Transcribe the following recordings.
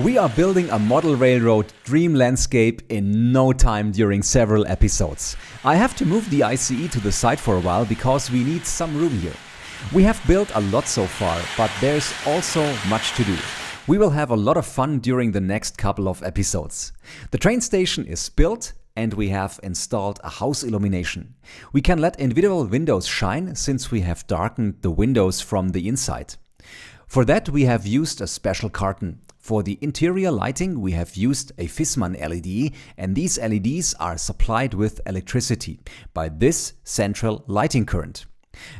We are building a model railroad dream landscape in no time during several episodes. I have to move the ICE to the side for a while because we need some room here. We have built a lot so far, but there's also much to do. We will have a lot of fun during the next couple of episodes. The train station is built and we have installed a house illumination. We can let individual windows shine since we have darkened the windows from the inside. For that we have used a special curtain. For the interior lighting we have used a Fissmann LED, and these LEDs are supplied with electricity by this central lighting current.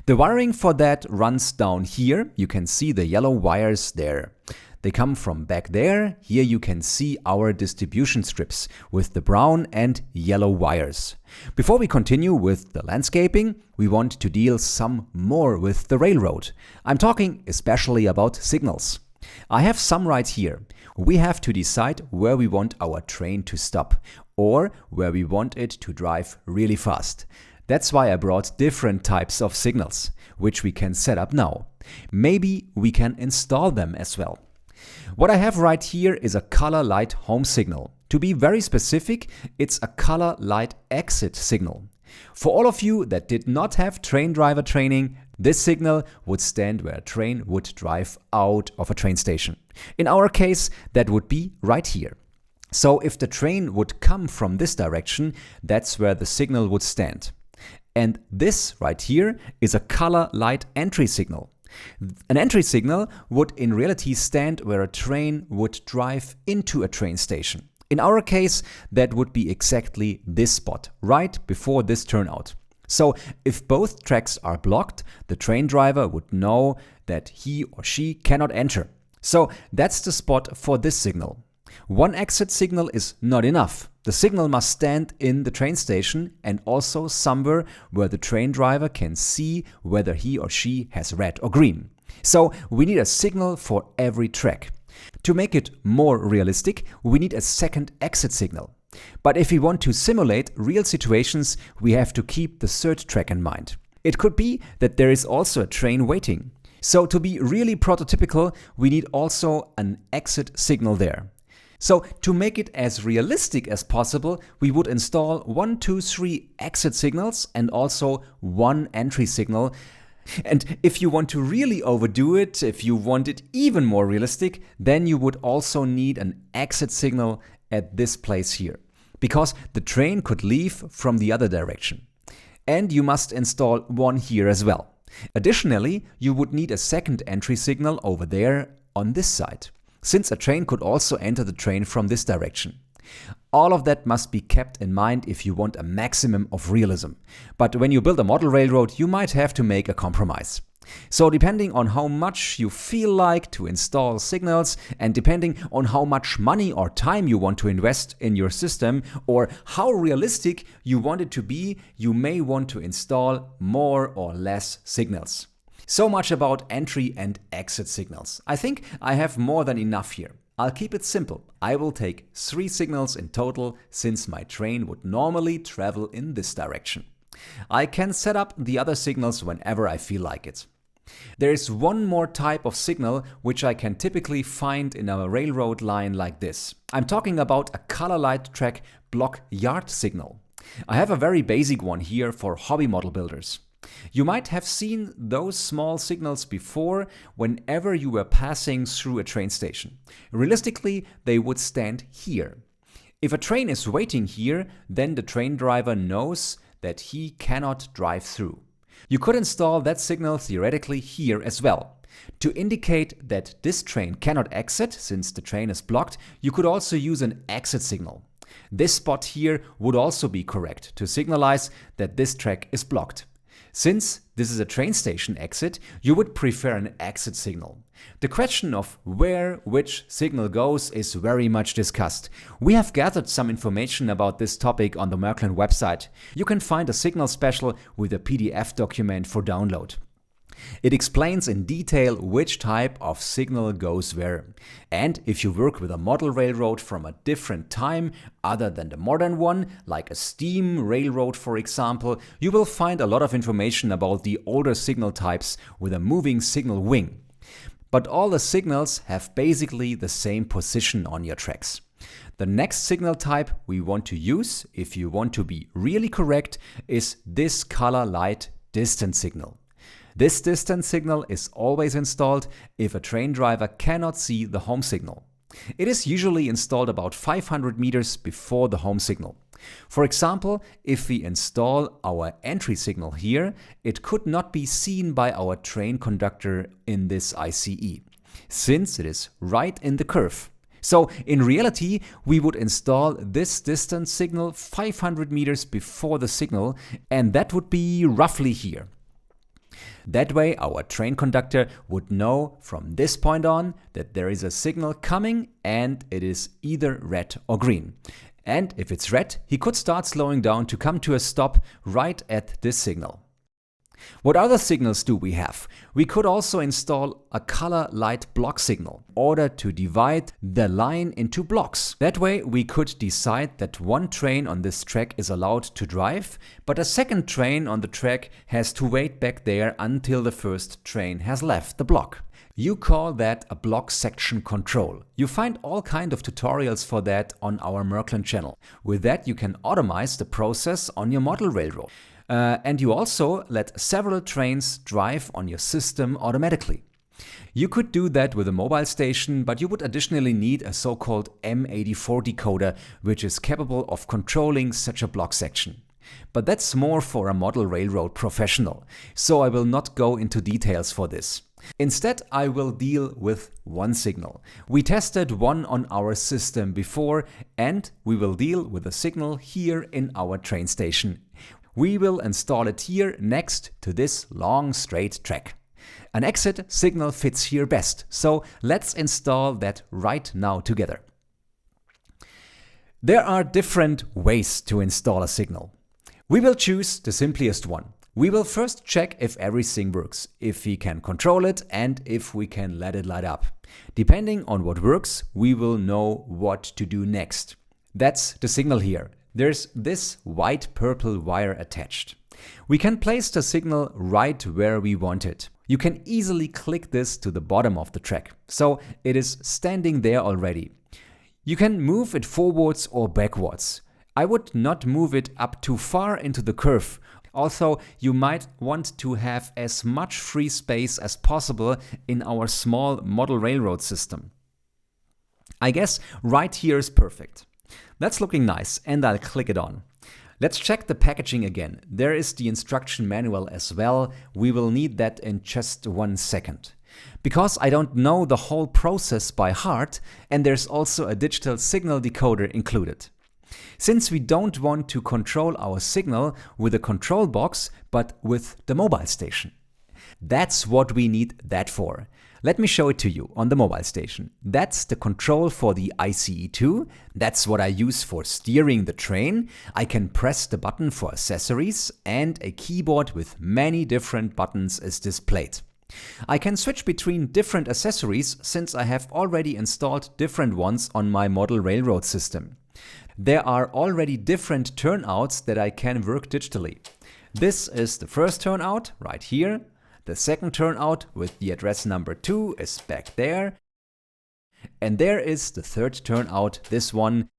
The wiring for that runs down here. You can see the yellow wires there. They come from back there. Here you can see our distribution strips with the brown and yellow wires. Before we continue with the landscaping, we want to deal some more with the railroad. I'm talking especially about signals. I have some right here. We have to decide where we want our train to stop or where we want it to drive really fast. That's why I brought different types of signals, which we can set up now. Maybe we can install them as well. What I have right here is a color light home signal. To be very specific, it's a color light exit signal. For all of you that did not have train driver training, this signal would stand where a train would drive out of a train station. In our case, that would be right here. So if the train would come from this direction, that's where the signal would stand. And this right here is a color light entry signal. An entry signal would in reality stand where a train would drive into a train station. In our case, that would be exactly this spot, right before this turnout. So if both tracks are blocked, the train driver would know that he or she cannot enter. So that's the spot for this signal. One exit signal is not enough. The signal must stand in the train station and also somewhere where the train driver can see whether he or she has red or green. So we need a signal for every track. To make it more realistic, we need a second exit signal. But if we want to simulate real situations, we have to keep the third track in mind. It could be that there is also a train waiting. So to be really prototypical, we need also an exit signal there. So to make it as realistic as possible, we would install 1, 2, 3 exit signals and also one entry signal. And if you want to really overdo it, if you want it even more realistic, then you would also need an exit signal at this place here, because the train could leave from the other direction. And you must install one here as well. Additionally, you would need a second entry signal over there on this side, since a train could also enter the train from this direction. All of that must be kept in mind if you want a maximum of realism. But when you build a model railroad, you might have to make a compromise. So depending on how much you feel like to install signals and depending on how much money or time you want to invest in your system or how realistic you want it to be, you may want to install more or less signals. So much about entry and exit signals. I think I have more than enough here. I'll keep it simple. I will take 3 signals in total since my train would normally travel in this direction. I can set up the other signals whenever I feel like it. There is one more type of signal which I can typically find in a railroad line like this. I'm talking about a color light track block yard signal. I have a very basic one here for hobby model builders. You might have seen those small signals before whenever you were passing through a train station. Realistically, they would stand here. If a train is waiting here, then the train driver knows that he cannot drive through. You could install that signal theoretically here as well. To indicate that this train cannot exit, since the train is blocked, you could also use an exit signal. This spot here would also be correct to signalize that this track is blocked. Since this is a train station exit, you would prefer an exit signal. The question of where which signal goes is very much discussed. We have gathered some information about this topic on the Märklin website. You can find a signal special with a PDF document for download. It explains in detail which type of signal goes where. And if you work with a model railroad from a different time other than the modern one, like a steam railroad for example, you will find a lot of information about the older signal types with a moving signal wing. but all the signals have basically the same position on your tracks. The next signal type we want to use, if you want to be really correct, is this color light distance signal. This distance signal is always installed if a train driver cannot see the home signal. It is usually installed about 500 meters before the home signal. For example, if we install our entry signal here, it could not be seen by our train conductor in this ICE, since it is right in the curve. So in reality, we would install this distance signal 500 meters before the signal, and that would be roughly here. That way our train conductor would know from this point on that there is a signal coming and it is either red or green. And if it's red, he could start slowing down to come to a stop right at this signal. What other signals do we have? We could also install a color light block signal in order to divide the line into blocks. That way we could decide that one train on this track is allowed to drive, but a second train on the track has to wait back there until the first train has left the block. You call that a block section control. You find all kind of tutorials for that on our Märklin channel. With that you can automate the process on your model railroad. And you also let several trains drive on your system automatically. You could do that with a mobile station, but you would additionally need a so-called M84 decoder, which is capable of controlling such a block section. But that's more for a model railroad professional, so I will not go into details for this. Instead, I will deal with one signal. We tested one on our system before, and we will deal with a signal here in our train station. We will install it here next to this long straight track. An exit signal fits here best, so let's install that right now together. There are different ways to install a signal. We will choose the simplest one. We will first check if everything works, if we can control it and if we can let it light up. Depending on what works, we will know what to do next. That's the signal here. There's this white-purple wire attached. We can place the signal right where we want it. You can easily click this to the bottom of the track, so it is standing there already. You can move it forwards or backwards. I would not move it up too far into the curve. Also, you might want to have as much free space as possible in our small model railroad system. I guess right here is perfect. That's looking nice, and I'll click it on. Let's check the packaging again. There is the instruction manual as well. We will need that in just 1 second. Because I don't know the whole process by heart, and there's also a digital signal decoder included. Since we don't want to control our signal with a control box, but with the mobile station. That's what we need that for. Let me show it to you on the mobile station. That's the control for the ICE2. That's what I use for steering the train. I can press the button for accessories, and a keyboard with many different buttons is displayed. I can switch between different accessories since I have already installed different ones on my model railroad system. There are already different turnouts that I can work digitally. This is the first turnout right here. The second turnout with the address number 2 is back there. And there is the third turnout, this one,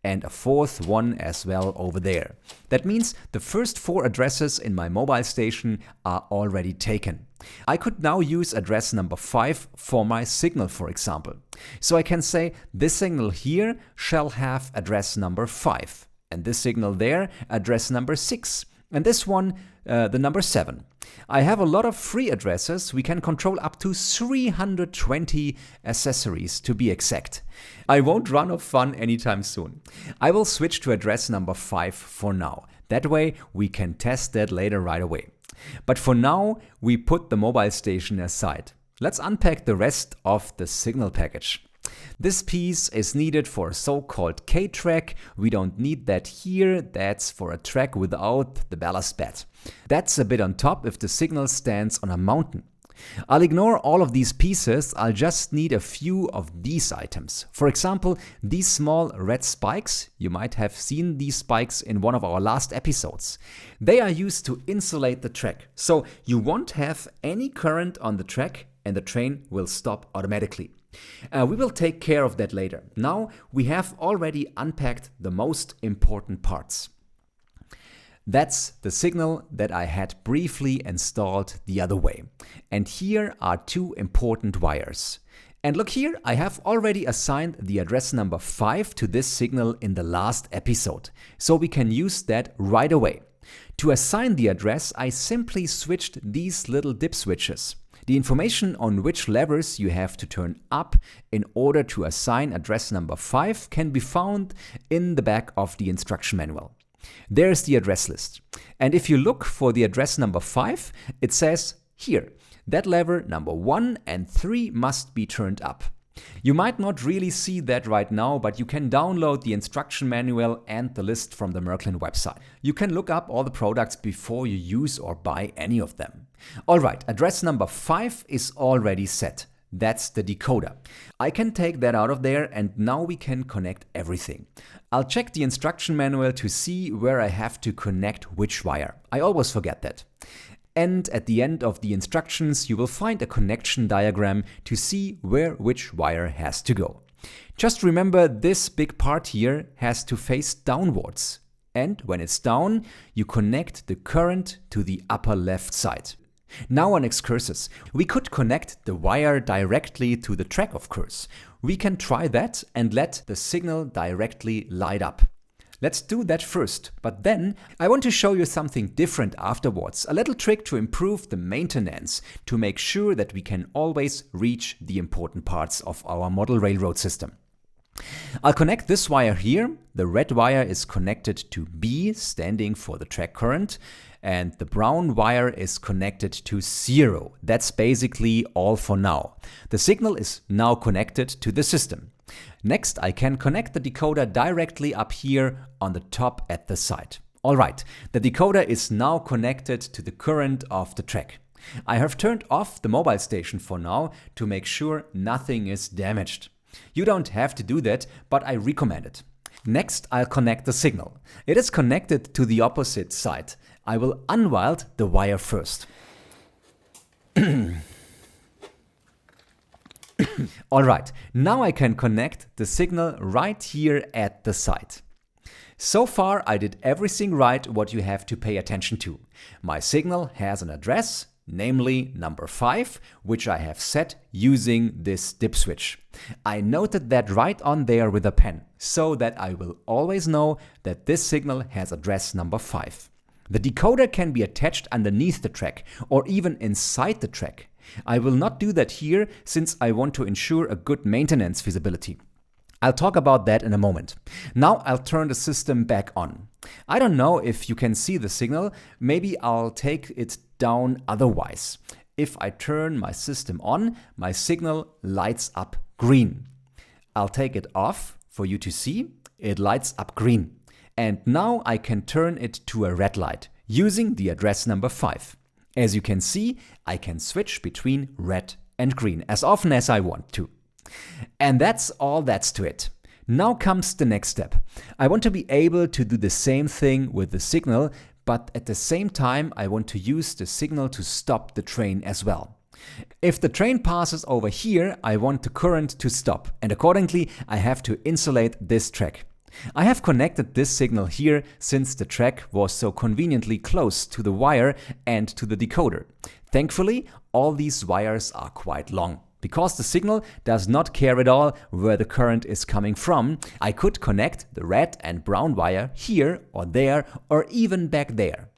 and a fourth one as well over there. That means the first 4 addresses in my mobile station are already taken. I could now use address number 5 for my signal, for example. So I can say this signal here shall have address number 5, and this signal there address number 6, and this one the number 7. I have a lot of free addresses. We can control up to 320 accessories to be exact. I won't run of fun anytime soon. I will switch to address number 5 for now. That way we can test that later right away. But for now we put the mobile station aside. Let's unpack the rest of the signal package. This piece is needed for a so-called K-track. We don't need that here. That's for a track without the ballast bed. That's a bit on top if the signal stands on a mountain. I'll ignore all of these pieces. I'll just need a few of these items. For example, these small red spikes. You might have seen these spikes in one of our last episodes. They are used to insulate the track. So you won't have any current on the track and the train will stop automatically. We will take care of that later. Now we have already unpacked the most important parts. That's the signal that I had briefly installed the other way. And here are two important wires. And look here, I have already assigned the address number 5 to this signal in the last episode, so we can use that right away. To assign the address, I simply switched these little dip switches. The information on which levers you have to turn up in order to assign address number 5 can be found in the back of the instruction manual. There's the address list. And if you look for the address number 5, it says here, that lever number 1 and 3 must be turned up. You might not really see that right now, but you can download the instruction manual and the list from the Märklin website. You can look up all the products before you use or buy any of them. Alright, address number 5 is already set. That's the decoder. I can take that out of there and now we can connect everything. I'll check the instruction manual to see where I have to connect which wire. I always forget that. And at the end of the instructions, you will find a connection diagram to see where which wire has to go. Just remember, this big part here has to face downwards. And when it's down, you connect the current to the upper left side. Now on excursus, we could connect the wire directly to the track, of course. We can try that and let the signal directly light up. Let's do that first, but then I want to show you something different afterwards, a little trick to improve the maintenance, to make sure that we can always reach the important parts of our model railroad system. I'll connect this wire here. The red wire is connected to B, standing for the track current, and the brown wire is connected to 0. That's basically all for now. The signal is now connected to the system. Next, I can connect the decoder directly up here on the top at the side. Alright, the decoder is now connected to the current of the track. I have turned off the mobile station for now to make sure nothing is damaged. You don't have to do that, but I recommend it. Next, I'll connect the signal. It is connected to the opposite side. I will unwild the wire first. Alright, now I can connect the signal right here at the side. So far I did everything right what you have to pay attention to. My signal has an address, namely number 5, which I have set using this dip switch. I noted that right on there with a pen, so that I will always know that this signal has address number 5. The decoder can be attached underneath the track or even inside the track. I will not do that here since I want to ensure a good maintenance feasibility. I'll talk about that in a moment. Now I'll turn the system back on. I don't know if you can see the signal, maybe I'll take it down otherwise. If I turn my system on, my signal lights up green. I'll take it off for you to see, it lights up green. And now I can turn it to a red light using the address number 5. As you can see, I can switch between red and green as often as I want to. And that's all that's to it. Now comes the next step. I want to be able to do the same thing with the signal, but at the same time I want to use the signal to stop the train as well. If the train passes over here, I want the current to stop, and accordingly I have to insulate this track. I have connected this signal here since the track was so conveniently close to the wire and to the decoder. Thankfully, all these wires are quite long. Because the signal does not care at all where the current is coming from, I could connect the red and brown wire here or there or even back there.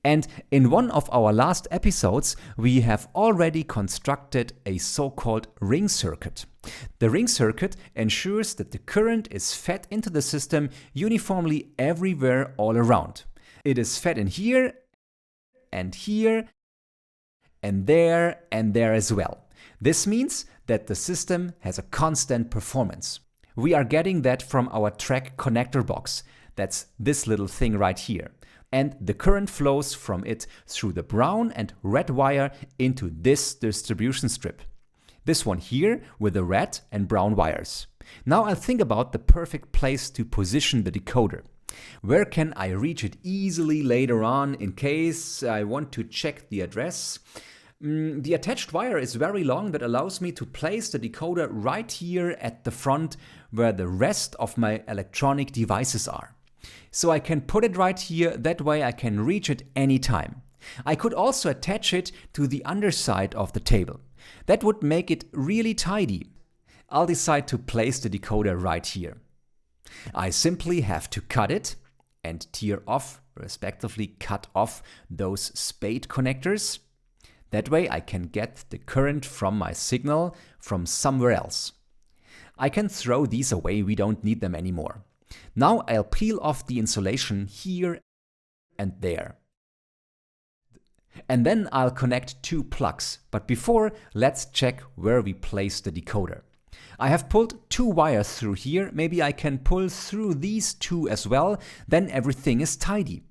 And in one of our last episodes, we have already constructed a so-called ring circuit. The ring circuit ensures that the current is fed into the system uniformly everywhere all around. It is fed in here and there as well. This means that the system has a constant performance. We are getting that from our track connector box. That's this little thing right here. And the current flows from it through the brown and red wire into this distribution strip. This one here with the red and brown wires. Now I'll think about the perfect place to position the decoder. Where can I reach it easily later on in case I want to check the address? The attached wire is very long, that allows me to place the decoder right here at the front where the rest of my electronic devices are. So I can put it right here, that way I can reach it anytime. I could also attach it to the underside of the table. That would make it really tidy. I'll decide to place the decoder right here. I simply have to cut it and tear off, respectively cut off those spade connectors. That way I can get the current from my signal from somewhere else. I can throw these away, we don't need them anymore. Now I'll peel off the insulation here and there. And then I'll connect two plugs. But before, let's check where we place the decoder. I have pulled two wires through here, maybe I can pull through these two as well, then everything is tidy.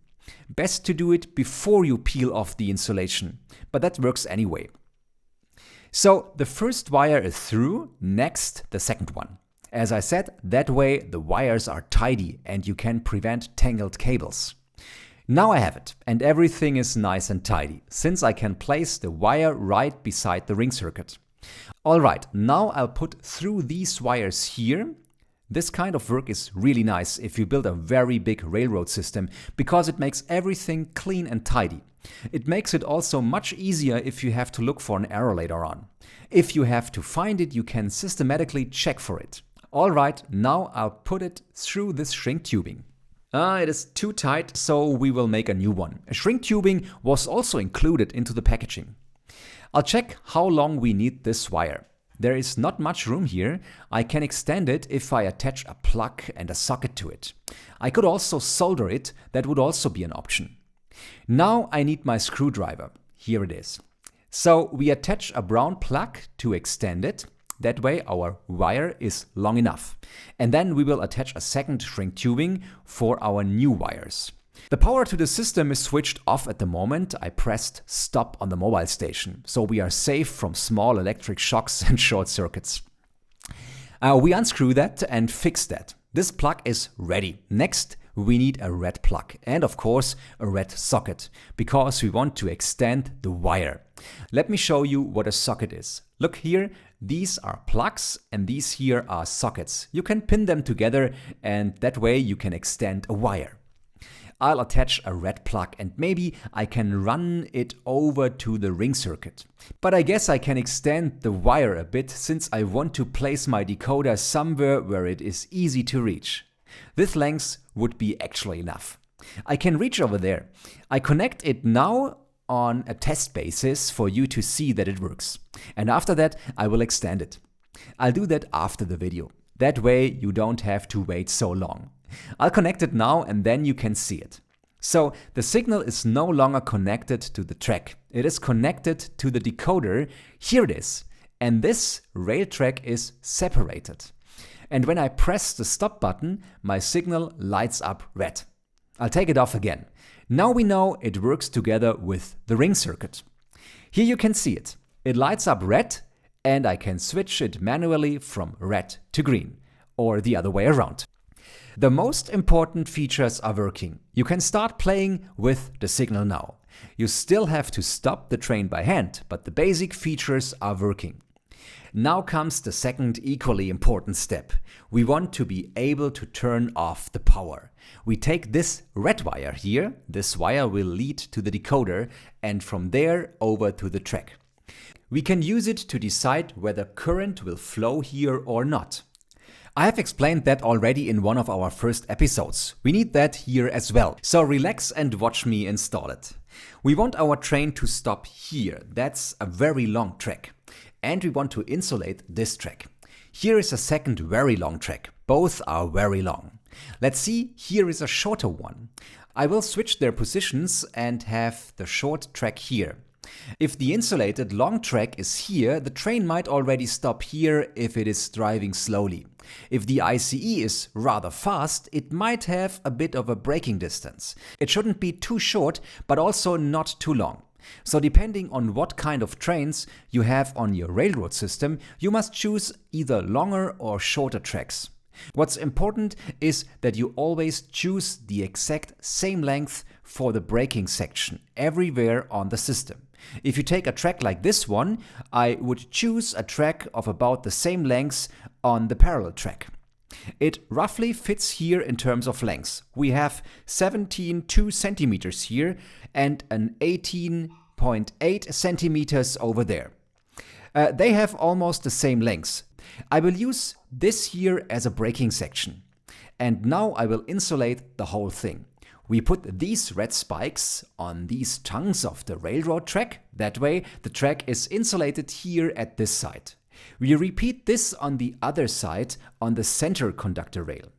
Best to do it before you peel off the insulation, but that works anyway. So the first wire is through, next the second one. As I said, that way the wires are tidy and you can prevent tangled cables. Now I have it, and everything is nice and tidy, since I can place the wire right beside the ring circuit. Alright, now I'll put through these wires here. This kind of work is really nice if you build a very big railroad system, because it makes everything clean and tidy. It makes it also much easier if you have to look for an error later on. If you have to find it, you can systematically check for it. Alright, now I'll put it through this shrink tubing. It is too tight, so we will make a new one. A shrink tubing was also included into the packaging. I'll check how long we need this wire. There is not much room here. I can extend it if I attach a plug and a socket to it. I could also solder it, that would also be an option. Now I need my screwdriver. Here it is. So we attach a brown plug to extend it. That way our wire is long enough. And then we will attach a second shrink tubing for our new wires. The power to the system is switched off at the moment. I pressed stop on the mobile station, so we are safe from small electric shocks and short circuits. We unscrew that and fix that. This plug is ready. Next, we need a red plug and of course a red socket, because we want to extend the wire. Let me show you what a socket is. Look here, these are plugs and these here are sockets. You can pin them together and that way you can extend a wire. I'll attach a red plug and maybe I can run it over to the ring circuit. But I guess I can extend the wire a bit, since I want to place my decoder somewhere where it is easy to reach. This length would be actually enough. I can reach over there. I connect it now on a test basis for you to see that it works. And after that I will extend it. I'll do that after the video. That way you don't have to wait so long. I'll connect it now and then you can see it. So the signal is no longer connected to the track. It is connected to the decoder. Here it is. And this rail track is separated. And when I press the stop button, my signal lights up red. I'll take it off again. Now we know it works together with the ring circuit. Here you can see it. It lights up red and I can switch it manually from red to green, or the other way around. The most important features are working. You can start playing with the signal now. You still have to stop the train by hand, but the basic features are working. Now comes the second equally important step. We want to be able to turn off the power. We take this red wire here, this wire will lead to the decoder, and from there over to the track. We can use it to decide whether current will flow here or not. I have explained that already in one of our first episodes. We need that here as well. So relax and watch me install it. We want our train to stop here. That's a very long track. And we want to insulate this track. Here is a second very long track. Both are very long. Let's see, here is a shorter one. I will switch their positions and have the short track here. If the insulated long track is here, the train might already stop here if it is driving slowly. If the ICE is rather fast, it might have a bit of a braking distance. It shouldn't be too short, but also not too long. So depending on what kind of trains you have on your railroad system, you must choose either longer or shorter tracks. What's important is that you always choose the exact same length for the braking section everywhere on the system. If you take a track like this one, I would choose a track of about the same length on the parallel track. It roughly fits here in terms of length. We have 17.2 centimeters here and an 18.8 centimeters over there. They have almost the same length. I will use this here as a braking section. And now I will insulate the whole thing. We put these red spikes on these tongues of the railroad track. That way the track is insulated here at this side. We repeat this on the other side on the center conductor rail.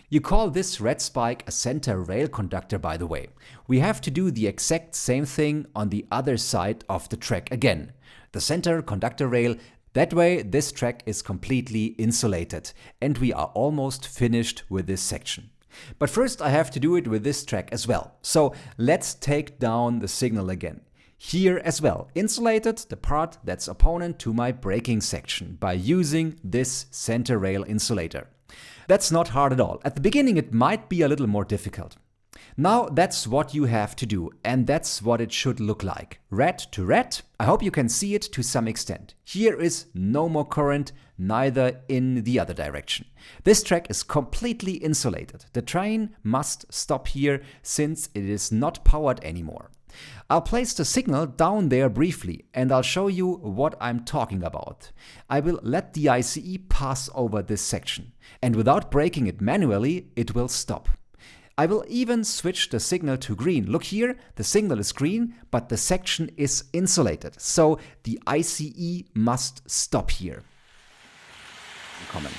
You call this red spike a center rail conductor, by the way. We have to do the exact same thing on the other side of the track again. The center conductor rail. That way this track is completely insulated and we are almost finished with this section. But first I have to do it with this track as well. So let's take down the signal again. Here as well, insulated the part that's opponent to my braking section by using this center rail insulator. That's not hard at all. At the beginning it might be a little more difficult. Now that's what you have to do, and that's what it should look like. Red to red. I hope you can see it to some extent. Here is no more current, neither in the other direction. This track is completely insulated. The train must stop here since it is not powered anymore. I'll place the signal down there briefly and I'll show you what I'm talking about. I will let the ICE pass over this section, and without braking it manually, it will stop. I will even switch the signal to green. Look here, the signal is green, but the section is insulated. So the ICE must stop here. Common.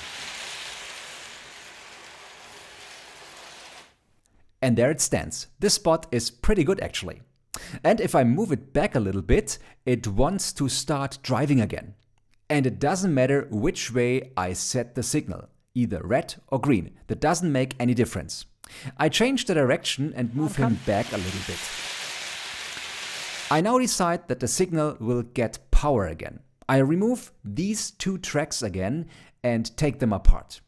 And there it stands. This spot is pretty good actually. And if I move it back a little bit, it wants to start driving again. And it doesn't matter which way I set the signal, either red or green. That doesn't make any difference. I change the direction and move him back a little bit. I now decide that the signal will get power again. I remove these two tracks again and take them apart.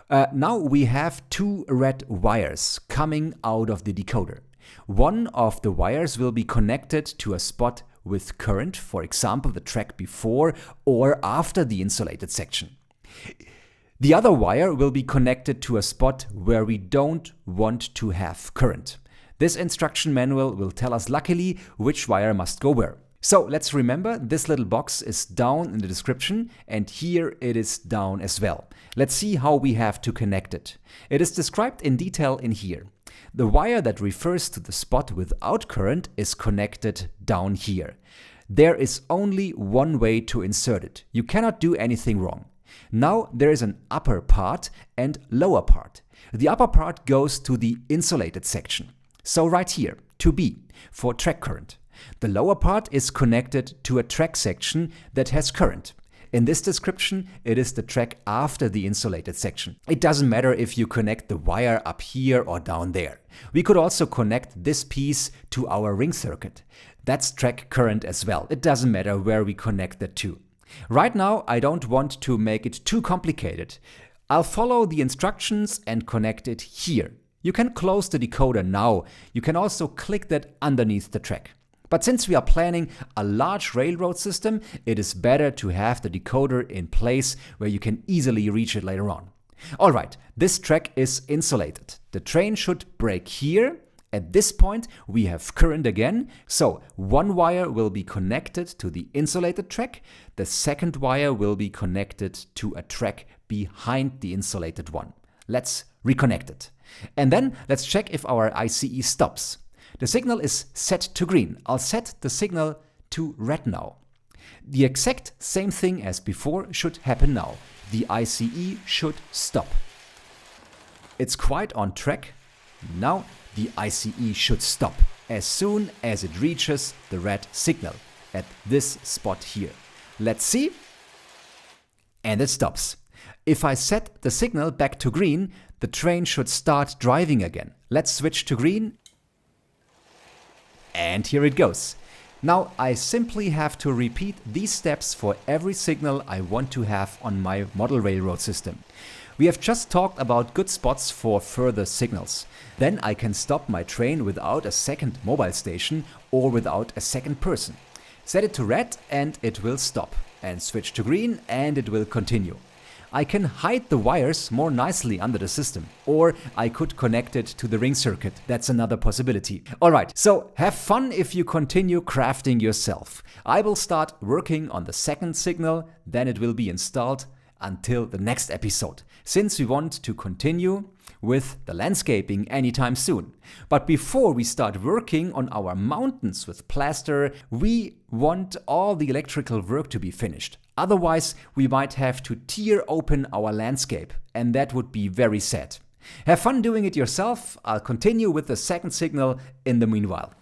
Now we have two red wires coming out of the decoder. One of the wires will be connected to a spot with current, for example the track before or after the insulated section. The other wire will be connected to a spot where we don't want to have current. This instruction manual will tell us luckily which wire must go where. So let's remember, this little box is down in the description and here it is down as well. Let's see how we have to connect it. It is described in detail in here. The wire that refers to the spot without current is connected down here. There is only one way to insert it. You cannot do anything wrong. Now there is an upper part and lower part. The upper part goes to the insulated section. So right here, to B, for track current. The lower part is connected to a track section that has current. In this description, it is the track after the insulated section. It doesn't matter if you connect the wire up here or down there. We could also connect this piece to our ring circuit. That's track current as well. It doesn't matter where we connect that to. Right now, I don't want to make it too complicated. I'll follow the instructions and connect it here. You can close the decoder now. You can also click that underneath the track. But since we are planning a large railroad system, it is better to have the decoder in place where you can easily reach it later on. Alright, this track is insulated. The train should brake here. At this point, we have current again, so one wire will be connected to the insulated track, the second wire will be connected to a track behind the insulated one. Let's reconnect it. And then let's check if our ICE stops. The signal is set to green. I'll set the signal to red now. The exact same thing as before should happen now. The ICE should stop. It's quite on track. Now the ICE should stop as soon as it reaches the red signal at this spot here. Let's see. And it stops. If I set the signal back to green, the train should start driving again. Let's switch to green. And here it goes. Now I simply have to repeat these steps for every signal I want to have on my model railroad system. We have just talked about good spots for further signals. Then I can stop my train without a second mobile station or without a second person. Set it to red and it will stop, and switch to green and it will continue. I can hide the wires more nicely under the system, or I could connect it to the ring circuit. That's another possibility. Alright, so have fun if you continue crafting yourself. I will start working on the second signal, then it will be installed until the next episode, since we want to continue with the landscaping anytime soon. But before we start working on our mountains with plaster, we want all the electrical work to be finished. Otherwise, we might have to tear open our landscape, and that would be very sad. Have fun doing it yourself. I'll continue with the second signal in the meanwhile.